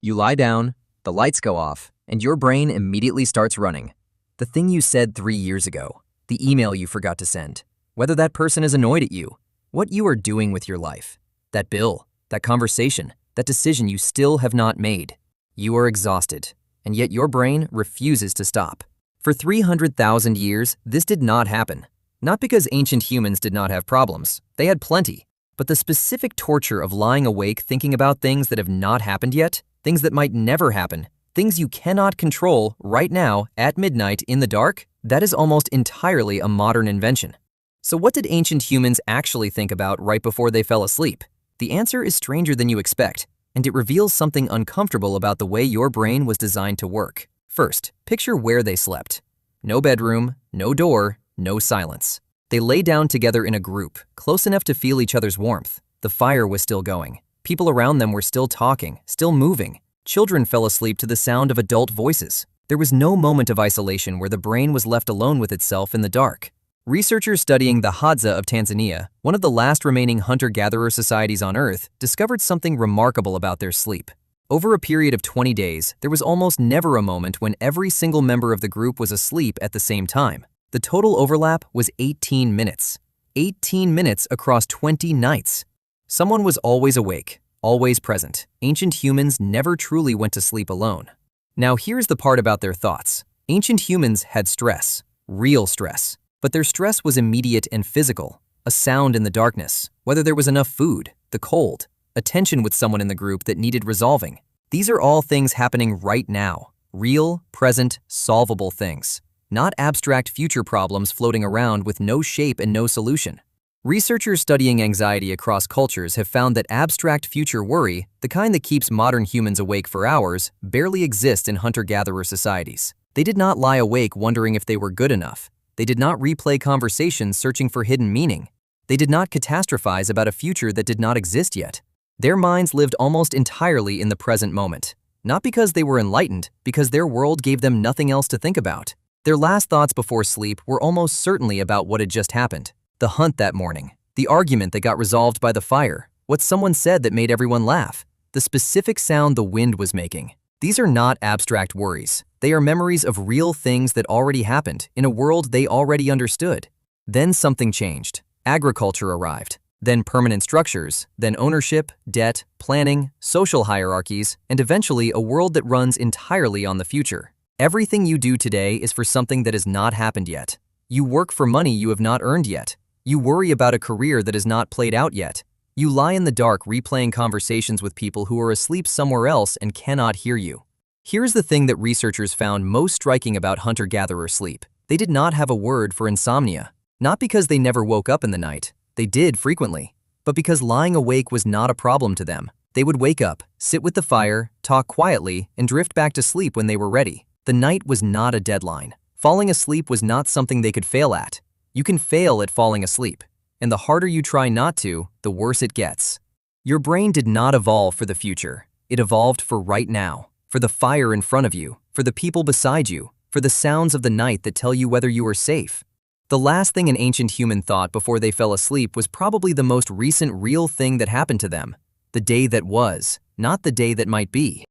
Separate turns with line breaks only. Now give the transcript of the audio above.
You lie down, the lights go off, and your brain immediately starts running. The thing you said 3 years ago, the email you forgot to send, whether that person is annoyed at you, what you are doing with your life, that bill, that conversation, that decision you still have not made. You are exhausted, and yet your brain refuses to stop. For 300,000 years, this did not happen. Not because ancient humans did not have problems, they had plenty, but the specific torture of lying awake thinking about things that have not happened yet, things that might never happen, things you cannot control right now at midnight in the dark, that is almost entirely a modern invention. So what did ancient humans actually think about right before they fell asleep? The answer is stranger than you expect, and it reveals something uncomfortable about the way your brain was designed to work. First, picture where they slept. No bedroom, no door, no silence. They lay down together in a group, close enough to feel each other's warmth. The fire was still going. People around them were still talking, still moving. Children fell asleep to the sound of adult voices. There was no moment of isolation where the brain was left alone with itself in the dark. Researchers studying the Hadza of Tanzania, one of the last remaining hunter-gatherer societies on Earth, discovered something remarkable about their sleep. Over a period of 20 days, there was almost never a moment when every single member of the group was asleep at the same time. The total overlap was 18 minutes. 18 minutes across 20 nights. Someone was always awake, always present. Ancient humans never truly went to sleep alone. Now here's the part about their thoughts. Ancient humans had stress, real stress, but their stress was immediate and physical. A sound in the darkness, whether there was enough food, the cold, a tension with someone in the group that needed resolving. These are all things happening right now. Real, present, solvable things. Not abstract future problems floating around with no shape and no solution. Researchers studying anxiety across cultures have found that abstract future worry, the kind that keeps modern humans awake for hours, barely exists in hunter-gatherer societies. They did not lie awake wondering if they were good enough. They did not replay conversations searching for hidden meaning. They did not catastrophize about a future that did not exist yet. Their minds lived almost entirely in the present moment. Not because they were enlightened, because their world gave them nothing else to think about. Their last thoughts before sleep were almost certainly about what had just happened. The hunt that morning, the argument that got resolved by the fire, what someone said that made everyone laugh, the specific sound the wind was making. These are not abstract worries. They are memories of real things that already happened in a world they already understood. Then something changed. Agriculture arrived. Then permanent structures, then ownership, debt, planning, social hierarchies, and eventually a world that runs entirely on the future. Everything you do today is for something that has not happened yet. You work for money you have not earned yet. You worry about a career that is not played out yet. You lie in the dark replaying conversations with people who are asleep somewhere else and cannot hear you. Here's the thing that researchers found most striking about hunter-gatherer sleep. They did not have a word for insomnia. Not because they never woke up in the night. They did frequently. But because lying awake was not a problem to them. They would wake up, sit with the fire, talk quietly, and drift back to sleep when they were ready. The night was not a deadline. Falling asleep was not something they could fail at. You can fail at falling asleep, and the harder you try not to, the worse it gets. Your brain did not evolve for the future. It evolved for right now, for the fire in front of you, for the people beside you, for the sounds of the night that tell you whether you are safe. The last thing an ancient human thought before they fell asleep was probably the most recent real thing that happened to them. The day that was, not the day that might be.